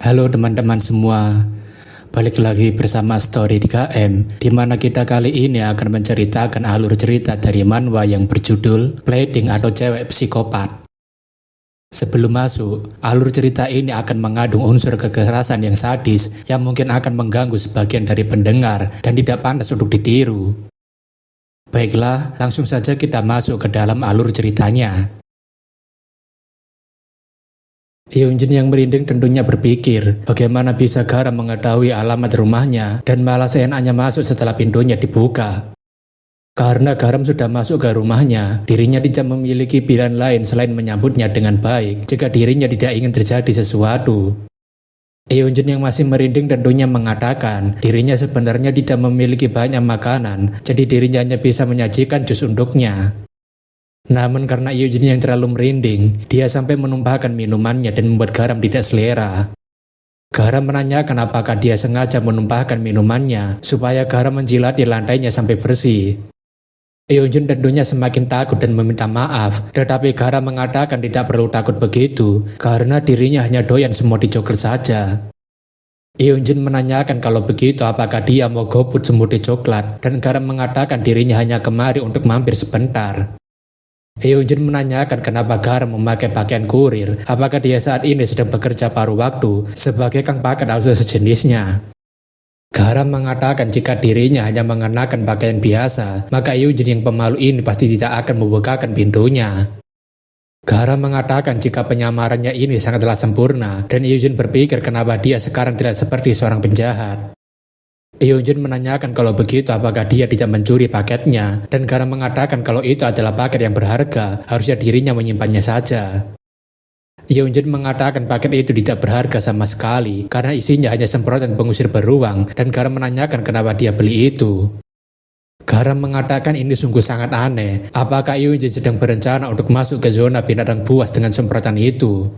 Halo teman-teman semua, balik lagi bersama Story 3M, di mana kita kali ini akan menceritakan alur cerita dari manhwa yang berjudul Playding atau Cewek Psikopat. Sebelum masuk, alur cerita ini akan mengandung unsur kekerasan yang sadis yang mungkin akan mengganggu sebagian dari pendengar dan tidak pantas untuk ditiru. Baiklah, langsung saja kita masuk ke dalam alur ceritanya. Hyunjin yang merinding tentunya berpikir bagaimana bisa Garam mengetahui alamat rumahnya dan malah seenaknya masuk setelah pintunya dibuka. Karena Garam sudah masuk ke rumahnya, dirinya tidak memiliki pilihan lain selain menyambutnya dengan baik jika dirinya tidak ingin terjadi sesuatu. Hyunjin yang masih merinding tentunya mengatakan dirinya sebenarnya tidak memiliki banyak makanan, jadi dirinya hanya bisa menyajikan jus untuknya. Namun karena Hyunjin yang terlalu merinding, dia sampai menumpahkan minumannya dan membuat Garam tidak selera. Garam menanyakan apakah dia sengaja menumpahkan minumannya supaya Garam menjilati lantainya sampai bersih. Hyunjin tentunya semakin takut dan meminta maaf, tetapi Garam mengatakan tidak perlu takut begitu karena dirinya hanya doyan semut coklat saja. Hyunjin menanyakan kalau begitu apakah dia mau gobut semut coklat, dan Garam mengatakan dirinya hanya kemari untuk mampir sebentar. Hyunjin menanyakan kenapa Garam memakai pakaian kurir, apakah dia saat ini sedang bekerja paruh waktu sebagai kang paket atau sejenisnya. Garam mengatakan jika dirinya hanya mengenakan pakaian biasa, maka Hyunjin yang pemalu ini pasti tidak akan membukakan pintunya. Garam mengatakan jika penyamarannya ini sangatlah sempurna, dan Hyunjin berpikir kenapa dia sekarang tidak seperti seorang penjahat. Hyunjin menanyakan kalau begitu apakah dia tidak mencuri paketnya, dan Garam mengatakan kalau itu adalah paket yang berharga, harusnya dirinya menyimpannya saja. Hyunjin mengatakan paket itu tidak berharga sama sekali karena isinya hanya semprotan pengusir beruang, dan Garam menanyakan kenapa dia beli itu. Garam mengatakan ini sungguh sangat aneh, apakah Hyunjin sedang berencana untuk masuk ke zona binatang buas dengan semprotan itu.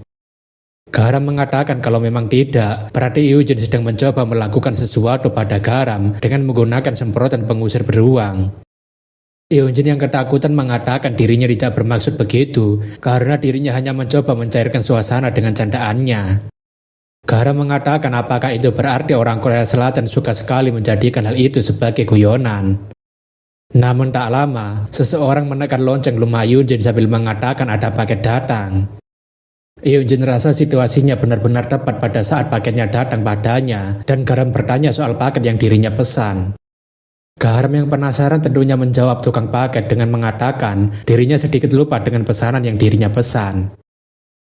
Garam mengatakan kalau memang tidak, berarti Hyunjin sedang mencoba melakukan sesuatu pada Garam dengan menggunakan semprotan pengusir beruang. Hyunjin yang ketakutan mengatakan dirinya tidak bermaksud begitu, karena dirinya hanya mencoba mencairkan suasana dengan candaannya. Garam mengatakan apakah itu berarti orang Korea Selatan suka sekali menjadikan hal itu sebagai guyonan. Namun tak lama, seseorang menekan lonceng rumah Hyunjin sambil mengatakan ada paket datang. Hyunjin rasa situasinya benar-benar tepat pada saat paketnya datang padanya, dan Garam bertanya soal paket yang dirinya pesan. Garam yang penasaran tentunya menjawab tukang paket dengan mengatakan dirinya sedikit lupa dengan pesanan yang dirinya pesan.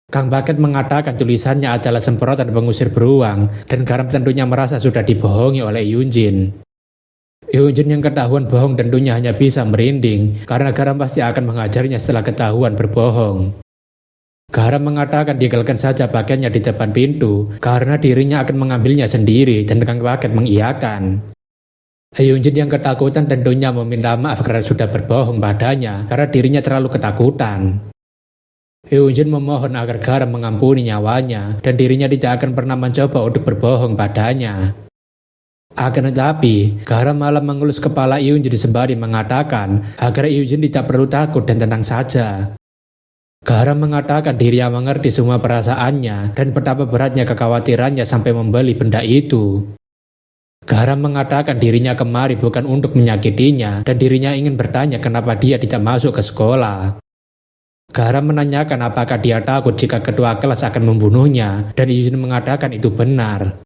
Kang paket mengatakan tulisannya adalah semprotan pengusir beruang, dan Garam tentunya merasa sudah dibohongi oleh Hyunjin. Hyunjin yang ketahuan bohong tentunya hanya bisa merinding, karena Garam pasti akan mengajarnya setelah ketahuan berbohong. Garam mengatakan tinggalkan saja paketnya di depan pintu karena dirinya akan mengambilnya sendiri, dan tukang paket mengiyakan. Hyunjin yang ketakutan tentunya meminta maaf karena sudah berbohong padanya karena dirinya terlalu ketakutan. Hyunjin memohon agar Garam mengampuni nyawanya dan dirinya tidak akan pernah mencoba untuk berbohong padanya. Akan tetapi, Garam malah mengelus kepala Hyunjin sembari mengatakan agar Hyunjin tidak perlu takut dan tenang saja. Garam mengatakan dirinya mengerti semua perasaannya dan betapa beratnya kekhawatirannya sampai membeli benda itu. Garam mengatakan dirinya kemari bukan untuk menyakitinya dan dirinya ingin bertanya kenapa dia tidak masuk ke sekolah. Garam menanyakan apakah dia takut jika ketua kelas akan membunuhnya, dan Hyunjin mengatakan itu benar.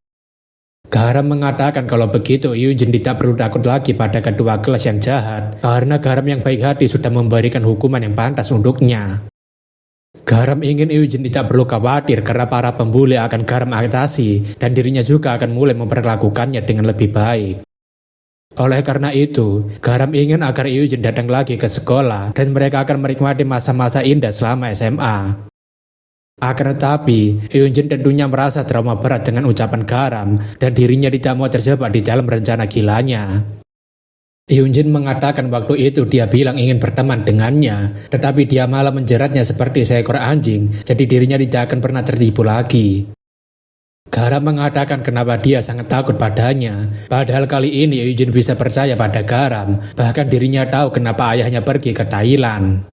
Garam mengatakan kalau begitu Hyunjin tidak perlu takut lagi pada ketua kelas yang jahat karena Garam yang baik hati sudah memberikan hukuman yang pantas untuknya. Garam ingin Hyunjin tidak perlu khawatir karena para pembuli akan Garam atasi dan dirinya juga akan mulai memperlakukannya dengan lebih baik. Oleh karena itu, Garam ingin agar Hyunjin datang lagi ke sekolah dan mereka akan menikmati masa-masa indah selama SMA. Akan tetapi, Hyunjin tentunya merasa trauma berat dengan ucapan Garam dan dirinya tidak mau terjebak di dalam rencana gilanya. Hyunjin mengatakan waktu itu dia bilang ingin berteman dengannya, tetapi dia malah menjeratnya seperti seekor anjing, jadi dirinya tidak akan pernah tertipu lagi. Garam mengatakan kenapa dia sangat takut padanya, padahal kali ini Hyunjin bisa percaya pada Garam, bahkan dirinya tahu kenapa ayahnya pergi ke Thailand.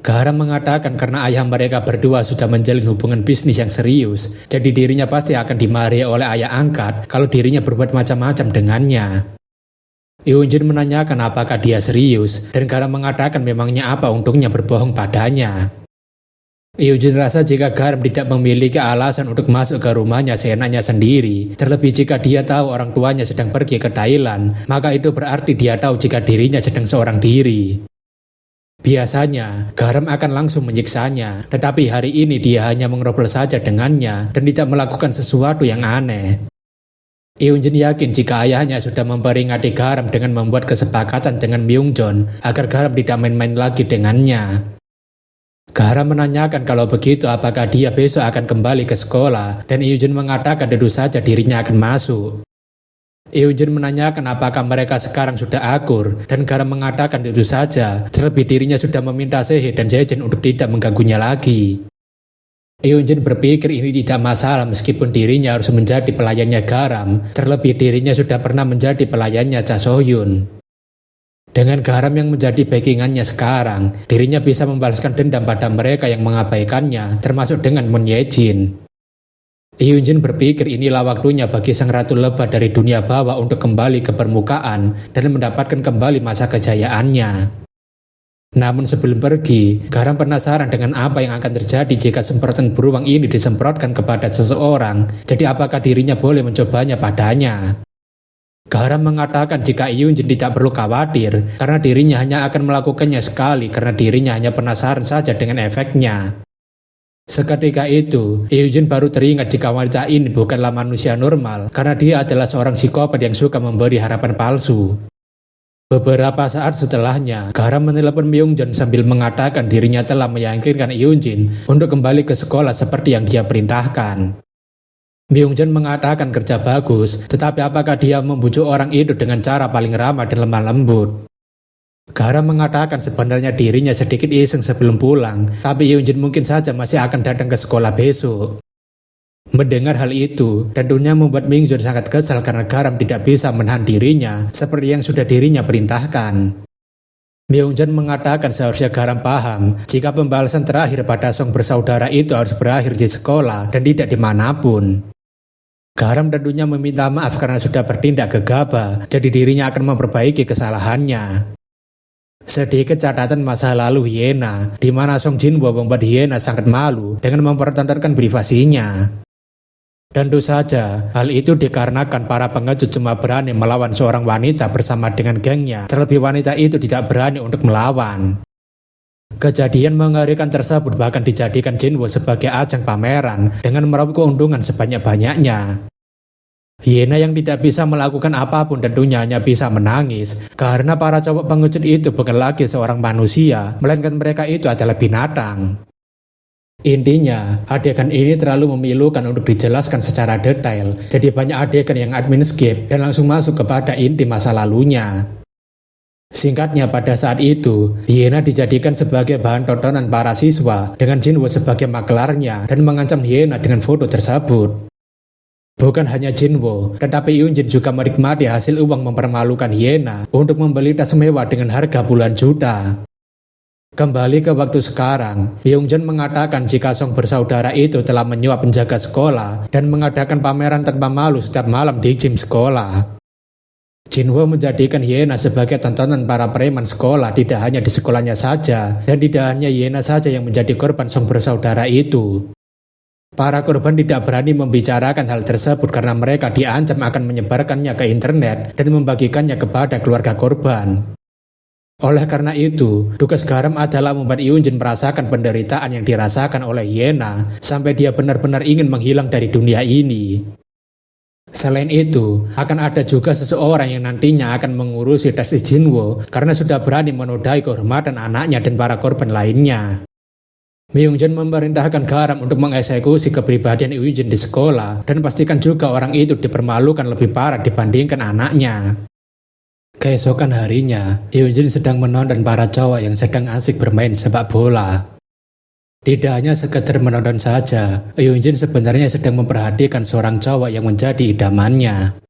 Garam mengatakan karena ayah mereka berdua sudah menjalin hubungan bisnis yang serius, jadi dirinya pasti akan dimarahi oleh ayah angkat kalau dirinya berbuat macam-macam dengannya. Hyunjin menanyakan apakah dia serius, dan Garam mengatakan memangnya apa untungnya berbohong padanya. Hyunjin rasa jika Garam tidak memiliki alasan untuk masuk ke rumahnya seenaknya sendiri, terlebih jika dia tahu orang tuanya sedang pergi ke Thailand, maka itu berarti dia tahu jika dirinya sedang seorang diri. Biasanya, Garam akan langsung menyiksanya, tetapi hari ini dia hanya mengobrol saja dengannya dan tidak melakukan sesuatu yang aneh. Hyunjin yakin jika ayahnya sudah memperingati Garam dengan membuat kesepakatan dengan Myungjon agar Garam tidak main-main lagi dengannya. Garam menanyakan kalau begitu apakah dia besok akan kembali ke sekolah, dan Hyunjin mengatakan tentu saja dirinya akan masuk. Hyunjin menanyakan apakah mereka sekarang sudah akur, dan Garam mengatakan tentu saja, terlebih dirinya sudah meminta Sehe dan Jaejen untuk tidak mengganggunya lagi. Hyunjin berpikir ini tidak masalah meskipun dirinya harus menjadi pelayannya Garam, terlebih dirinya sudah pernah menjadi pelayannya Cha So-hyun. Dengan Garam yang menjadi backingannya sekarang, dirinya bisa membalaskan dendam pada mereka yang mengabaikannya, termasuk dengan Moon Ye-jin. Hyunjin berpikir inilah waktunya bagi sang ratu lebah dari dunia bawah untuk kembali ke permukaan dan mendapatkan kembali masa kejayaannya. Namun sebelum pergi, Garam penasaran dengan apa yang akan terjadi jika semprotan beruang ini disemprotkan kepada seseorang, jadi apakah dirinya boleh mencobanya padanya. Garam mengatakan jika Hyunjin tidak perlu khawatir, karena dirinya hanya akan melakukannya sekali karena dirinya hanya penasaran saja dengan efeknya. Seketika itu, Hyunjin baru teringat jika wanita ini bukanlah manusia normal karena dia adalah seorang psikopat yang suka memberi harapan palsu. Beberapa saat setelahnya, Garam menelepon Myungjon sambil mengatakan dirinya telah meyakinkan Hyunjin untuk kembali ke sekolah seperti yang dia perintahkan. Myungjon mengatakan kerja bagus, tetapi apakah dia membujuk orang itu dengan cara paling ramah dan lemah lembut? Garam mengatakan sebenarnya dirinya sedikit iseng sebelum pulang, tapi Hyunjin mungkin saja masih akan datang ke sekolah besok. Mendengar hal itu, tentunya membuat Myungjon sangat kesal karena Garam tidak bisa menahan dirinya seperti yang sudah dirinya perintahkan. Myungjon mengatakan seharusnya Garam paham jika pembalasan terakhir pada Song bersaudara itu harus berakhir di sekolah dan tidak dimanapun. Garam tentunya meminta maaf karena sudah bertindak gegabah, jadi dirinya akan memperbaiki kesalahannya. Sedikit catatan masa lalu Hyena, di mana Song Jinwoo membuat Hyena sangat malu dengan mempertontonkan privasinya. Tentu saja, hal itu dikarenakan para pengecut cuma berani melawan seorang wanita bersama dengan gengnya, terlebih wanita itu tidak berani untuk melawan. Kejadian mengerikan tersebut bahkan dijadikan Jinwoo sebagai ajang pameran dengan meraup keuntungan sebanyak-banyaknya. Hyena yang tidak bisa melakukan apapun tentunya hanya bisa menangis karena para cowok pengecut itu bukan lagi seorang manusia, melainkan mereka itu adalah binatang. Intinya, adegan ini terlalu memilukan untuk dijelaskan secara detail, jadi banyak adegan yang admin skip dan langsung masuk kepada inti masa lalunya. Singkatnya, pada saat itu, Hyena dijadikan sebagai bahan tontonan para siswa dengan Jinwoo sebagai magelarnya dan mengancam Hyena dengan foto tersebut. Bukan hanya Jinwoo, tetapi Hyunjin juga menikmati hasil uang mempermalukan Hyena untuk membeli tas mewah dengan harga puluhan juta. Kembali ke waktu sekarang, Hyunjin mengatakan jika Song bersaudara itu telah menyuap penjaga sekolah dan mengadakan pameran tanpa malu setiap malam di gym sekolah. Jinwoo menjadikan Hyena sebagai tontonan para preman sekolah tidak hanya di sekolahnya saja, dan tidak hanya Hyena saja yang menjadi korban Song bersaudara itu. Para korban tidak berani membicarakan hal tersebut karena mereka diancam akan menyebarkannya ke internet dan membagikannya kepada keluarga korban. Oleh karena itu, tugas Garam adalah membuat Hyunjin merasakan penderitaan yang dirasakan oleh Hyena sampai dia benar-benar ingin menghilang dari dunia ini. Selain itu, akan ada juga seseorang yang nantinya akan mengurusi tes Jinwoo karena sudah berani menodai kehormatan anaknya dan para korban lainnya. Myungjon memerintahkan Garam untuk mengeksekusi kepribadian Hyunjin di sekolah dan pastikan juga orang itu dipermalukan lebih parah dibandingkan anaknya. Keesokan harinya, Hyunjin sedang menonton para cowok yang sedang asik bermain sepak bola. Tidak hanya sekedar menonton saja, Hyunjin sebenarnya sedang memperhatikan seorang cowok yang menjadi idamannya.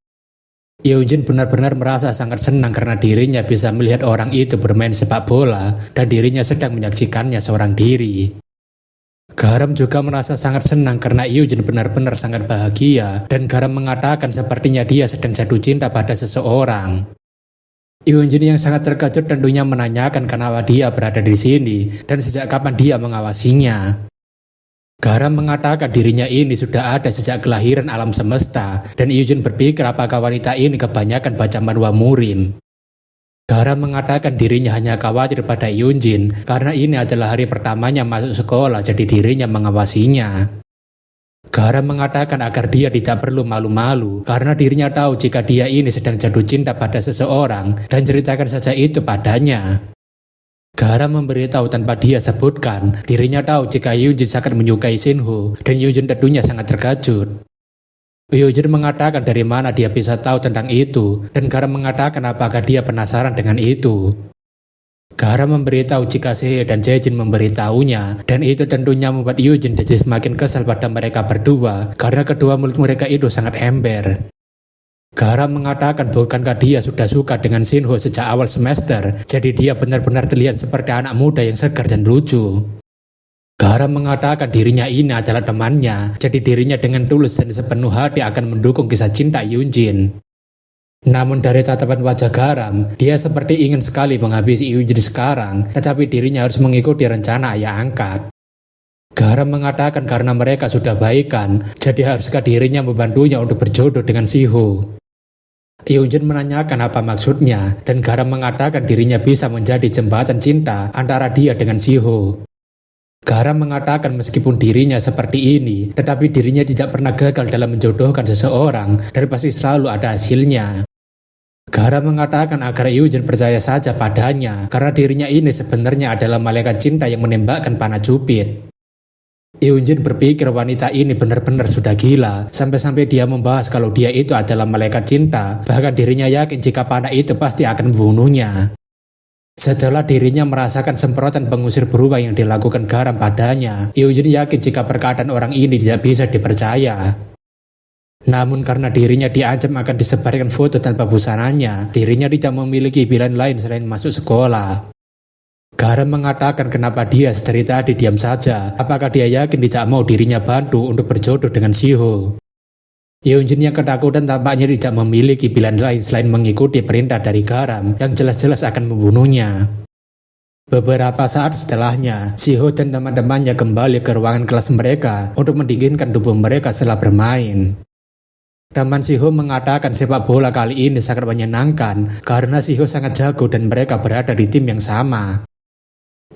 Yeonjin benar-benar merasa sangat senang karena dirinya bisa melihat orang itu bermain sepak bola dan dirinya sedang menyaksikannya seorang diri. Garam juga merasa sangat senang karena Yeonjin benar-benar sangat bahagia dan Garam mengatakan sepertinya dia sedang jatuh cinta pada seseorang. Yeonjin yang sangat terkejut tentunya menanyakan kenapa dia berada di sini dan sejak kapan dia mengawasinya. Garam mengatakan dirinya ini sudah ada sejak kelahiran alam semesta dan Yeonjin berpikir apakah wanita ini kebanyakan baca manhwa murim. Garam mengatakan dirinya hanya khawatir pada Yeonjin karena ini adalah hari pertamanya masuk sekolah jadi dirinya mengawasinya. Garam mengatakan agar dia tidak perlu malu-malu karena dirinya tahu jika dia ini sedang jatuh cinta pada seseorang dan ceritakan saja itu padanya. Garam memberitahu tanpa dia sebutkan, dirinya tahu jika Yeonjin sangat menyukai Shinho dan Yeonjin tentunya sangat terkejut. Yeonjin mengatakan dari mana dia bisa tahu tentang itu dan Garam mengatakan apakah dia penasaran dengan itu. Garam memberitahu jika Sehye dan Jaejin memberitahunya dan itu tentunya membuat Yeonjin jadi semakin kesal pada mereka berdua karena kedua mulut mereka itu sangat ember. Garam mengatakan bukankah dia sudah suka dengan Shinho sejak awal semester, jadi dia benar-benar terlihat seperti anak muda yang segar dan lucu. Garam mengatakan dirinya ini adalah temannya, jadi dirinya dengan tulus dan sepenuh hati akan mendukung kisah cinta Yeonjin. Namun dari tatapan wajah Garam, dia seperti ingin sekali menghabisi Yeonjin sekarang, tetapi dirinya harus mengikuti rencana ayah angkat. Garam mengatakan karena mereka sudah baikan, jadi haruskah dirinya membantunya untuk berjodoh dengan Shinho. Yeonjin menanyakan apa maksudnya dan Garam mengatakan dirinya bisa menjadi jembatan cinta antara dia dengan Shinho. Garam mengatakan meskipun dirinya seperti ini, tetapi dirinya tidak pernah gagal dalam menjodohkan seseorang dan pasti selalu ada hasilnya. Garam mengatakan agar Yeonjin percaya saja padanya karena dirinya ini sebenarnya adalah malaikat cinta yang menembakkan panah cupid. Yeonjin berpikir wanita ini benar-benar sudah gila, sampai-sampai dia membahas kalau dia itu adalah malaikat cinta, bahkan dirinya yakin jika panah itu pasti akan membunuhnya. Setelah dirinya merasakan semprotan pengusir berubah yang dilakukan Garam padanya, Yeonjin yakin jika perkataan orang ini tidak bisa dipercaya. Namun karena dirinya diancam akan disebarkan foto tanpa busananya, dirinya tidak memiliki pilihan lain selain masuk sekolah. Garam mengatakan kenapa dia dari tadi diam saja, apakah dia yakin tidak mau dirinya bantu untuk berjodoh dengan Shinho. Yeonjin yang ketakutan tampaknya tidak memiliki pilihan lain selain mengikuti perintah dari Garam yang jelas-jelas akan membunuhnya. Beberapa saat setelahnya, Shinho dan teman-temannya kembali ke ruangan kelas mereka untuk mendinginkan tubuh mereka setelah bermain. Teman Shinho mengatakan sepak bola kali ini sangat menyenangkan karena Shinho sangat jago dan mereka berada di tim yang sama.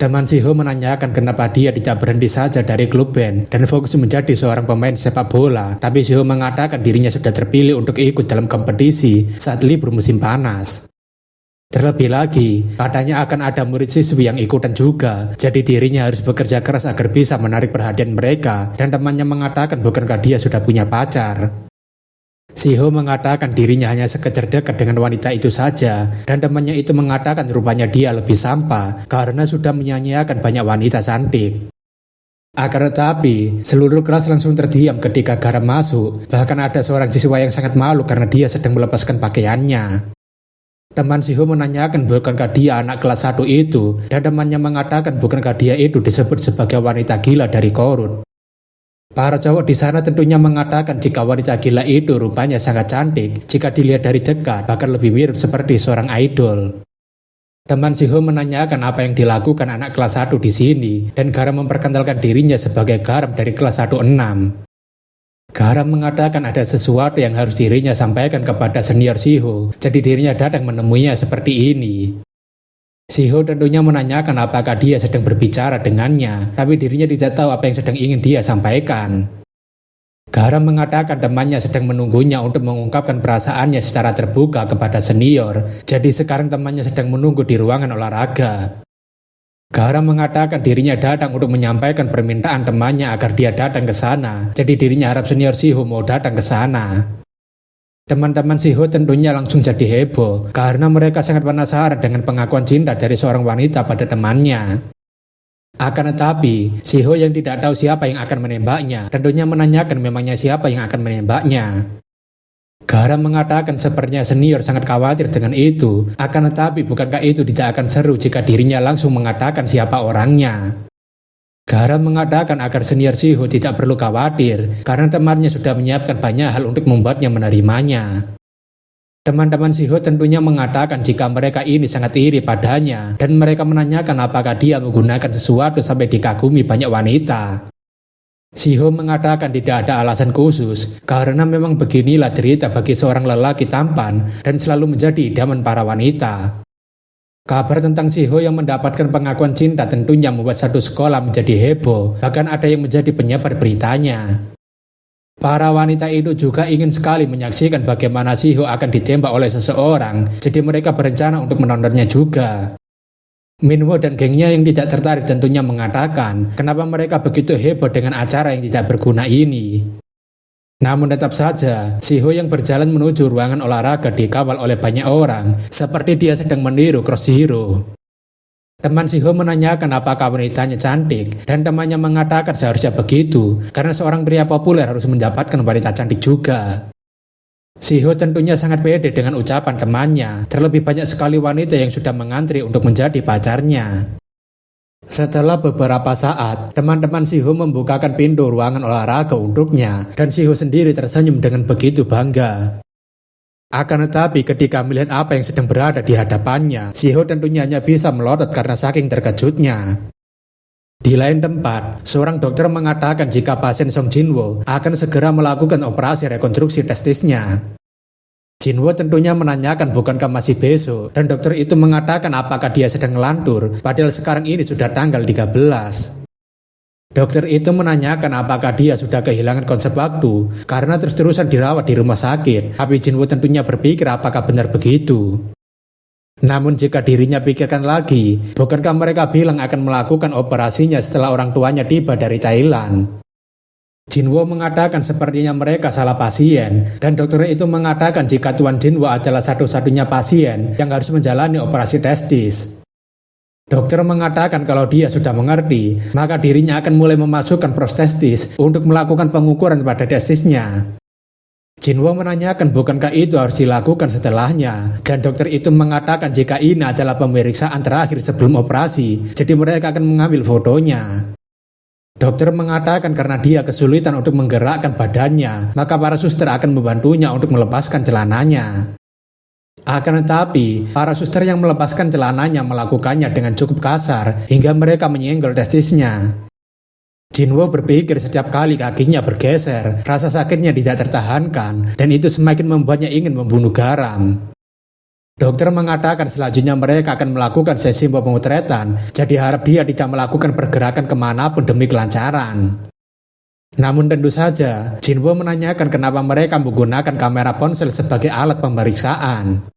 Teman Shinho menanyakan kenapa dia tidak berhenti saja dari klub band dan fokus menjadi seorang pemain sepak bola, tapi Shinho mengatakan dirinya sudah terpilih untuk ikut dalam kompetisi saat libur musim panas. Terlebih lagi, katanya akan ada murid siswi yang ikutan juga, jadi dirinya harus bekerja keras agar bisa menarik perhatian mereka, dan temannya mengatakan bukankah dia sudah punya pacar. Shinho mengatakan dirinya hanya sekedar dekat dengan wanita itu saja dan temannya itu mengatakan rupanya dia lebih sampah karena sudah menyanyiakan banyak wanita cantik. Akan tetapi, seluruh kelas langsung terdiam ketika Garam masuk, bahkan ada seorang siswa yang sangat malu karena dia sedang melepaskan pakaiannya. Teman Shinho menanyakan bukankah dia anak kelas 1 itu dan temannya mengatakan bukankah dia itu disebut sebagai wanita gila dari Korut. Para cowok di sana tentunya mengatakan jika wanita gila itu rupanya sangat cantik, jika dilihat dari dekat bahkan lebih mirip seperti seorang idol. Teman Shinho menanyakan apa yang dilakukan anak kelas 1 di sini dan Garam memperkenalkan dirinya sebagai Garam dari kelas 16. Garam mengatakan ada sesuatu yang harus dirinya sampaikan kepada senior Shinho, jadi dirinya datang menemuinya seperti ini. Shinho tentunya menanyakan apakah dia sedang berbicara dengannya, tapi dirinya tidak tahu apa yang sedang ingin dia sampaikan. Garam mengatakan temannya sedang menunggunya untuk mengungkapkan perasaannya secara terbuka kepada senior, jadi sekarang temannya sedang menunggu di ruangan olahraga. Garam mengatakan dirinya datang untuk menyampaikan permintaan temannya agar dia datang ke sana, jadi dirinya harap senior Shinho mau datang ke sana. Teman-teman Shinho tentunya langsung jadi heboh karena mereka sangat penasaran dengan pengakuan cinta dari seorang wanita pada temannya. Akan tetapi, Shinho yang tidak tahu siapa yang akan menembaknya tentunya menanyakan memangnya siapa yang akan menembaknya. Garam mengatakan sepertinya senior sangat khawatir dengan itu, akan tetapi bukankah itu tidak akan seru jika dirinya langsung mengatakan siapa orangnya. Garam mengatakan agar senior Shiho tidak perlu khawatir, karena temannya sudah menyiapkan banyak hal untuk membuatnya menerimanya. Teman-teman Shiho tentunya mengatakan jika mereka ini sangat iri padanya, dan mereka menanyakan apakah dia menggunakan sesuatu sampai dikagumi banyak wanita. Shiho mengatakan tidak ada alasan khusus, karena memang beginilah derita bagi seorang lelaki tampan dan selalu menjadi idaman para wanita. Kabar tentang Shiho yang mendapatkan pengakuan cinta tentunya membuat satu sekolah menjadi heboh, bahkan ada yang menjadi penyebar beritanya. Para wanita itu juga ingin sekali menyaksikan bagaimana Shiho akan ditembak oleh seseorang, jadi mereka berencana untuk menontonnya juga. Minwo dan gengnya yang tidak tertarik tentunya mengatakan kenapa mereka begitu heboh dengan acara yang tidak berguna ini. Namun tetap saja, Shiho yang berjalan menuju ruangan olahraga dikawal oleh banyak orang, seperti dia sedang meniru Cross Hero. Teman Shiho menanyakan apakah wanitanya cantik, dan temannya mengatakan seharusnya begitu, karena seorang pria populer harus mendapatkan wanita cantik juga. Shiho tentunya sangat pede dengan ucapan temannya, terlebih banyak sekali wanita yang sudah mengantri untuk menjadi pacarnya. Setelah beberapa saat, teman-teman Shiho membukakan pintu ruangan olahraga untuknya, dan Shiho sendiri tersenyum dengan begitu bangga. Akan tetapi ketika melihat apa yang sedang berada di hadapannya, Shiho tentunya hanya bisa melotot karena saking terkejutnya. Di lain tempat, seorang dokter mengatakan jika pasien Song Jinwo akan segera melakukan operasi rekonstruksi testisnya. Jinwo tentunya menanyakan bukankah masih besok, dan dokter itu mengatakan apakah dia sedang ngelantur, padahal sekarang ini sudah tanggal 13. Dokter itu menanyakan apakah dia sudah kehilangan konsep waktu, karena terus-terusan dirawat di rumah sakit, tapi Jinwo tentunya berpikir apakah benar begitu. Namun jika dirinya pikirkan lagi, bukankah mereka bilang akan melakukan operasinya setelah orang tuanya tiba dari Thailand? Jinwo mengatakan sepertinya mereka salah pasien, dan dokter itu mengatakan jika Tuan Jinwo adalah satu-satunya pasien yang harus menjalani operasi testis. Dokter mengatakan kalau dia sudah mengerti, maka dirinya akan mulai memasukkan prostestis untuk melakukan pengukuran pada testisnya. Jinwo menanyakan bukankah itu harus dilakukan setelahnya, dan dokter itu mengatakan jika ini adalah pemeriksaan terakhir sebelum operasi, jadi mereka akan mengambil fotonya. Dokter mengatakan karena dia kesulitan untuk menggerakkan badannya, maka para suster akan membantunya untuk melepaskan celananya. Akan tetapi, para suster yang melepaskan celananya melakukannya dengan cukup kasar hingga mereka menyenggol testisnya. Jinwo berpikir setiap kali kakinya bergeser, rasa sakitnya tidak tertahankan, dan itu semakin membuatnya ingin membunuh Garam. Dokter mengatakan selanjutnya mereka akan melakukan sesi pemotretan, jadi harap dia tidak melakukan pergerakan kemanapun demi kelancaran. Namun tentu saja, Jinwo menanyakan kenapa mereka menggunakan kamera ponsel sebagai alat pemeriksaan.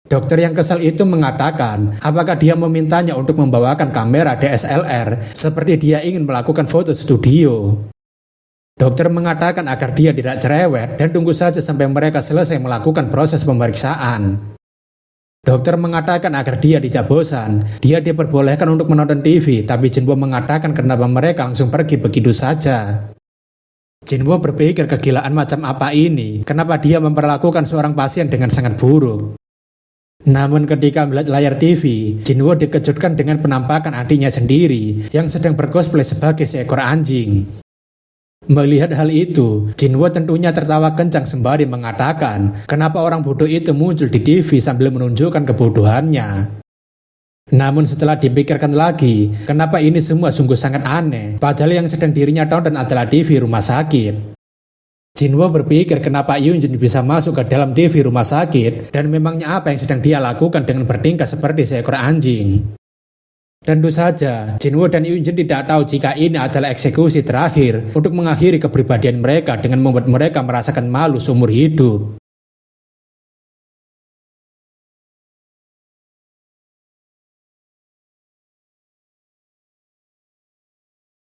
Dokter yang kesal itu mengatakan apakah dia memintanya untuk membawakan kamera DSLR seperti dia ingin melakukan foto studio. Dokter mengatakan agar dia tidak cerewet dan tunggu saja sampai mereka selesai melakukan proses pemeriksaan. Dokter mengatakan agar dia tidak bosan, dia diperbolehkan untuk menonton TV, tapi Jinwo mengatakan kenapa mereka langsung pergi begitu saja. Jinwo berpikir kegilaan macam apa ini, kenapa dia memperlakukan seorang pasien dengan sangat buruk. Namun ketika melihat layar TV, Jinwo dikejutkan dengan penampakan adiknya sendiri yang sedang bercosplay sebagai seekor anjing. Melihat hal itu, Jinwo tentunya tertawa kencang sembari mengatakan kenapa orang bodoh itu muncul di TV sambil menunjukkan kebodohannya. Namun setelah dipikirkan lagi, kenapa ini semua sungguh sangat aneh, padahal yang sedang dirinya tonton adalah TV rumah sakit. Jinwo berpikir kenapa Yoonjin bisa masuk ke dalam TV rumah sakit, dan memangnya apa yang sedang dia lakukan dengan bertingkah seperti seekor anjing. Tentu saja, Jinwo dan Yoonjin tidak tahu jika ini adalah eksekusi terakhir untuk mengakhiri kepribadian mereka dengan membuat mereka merasakan malu seumur hidup.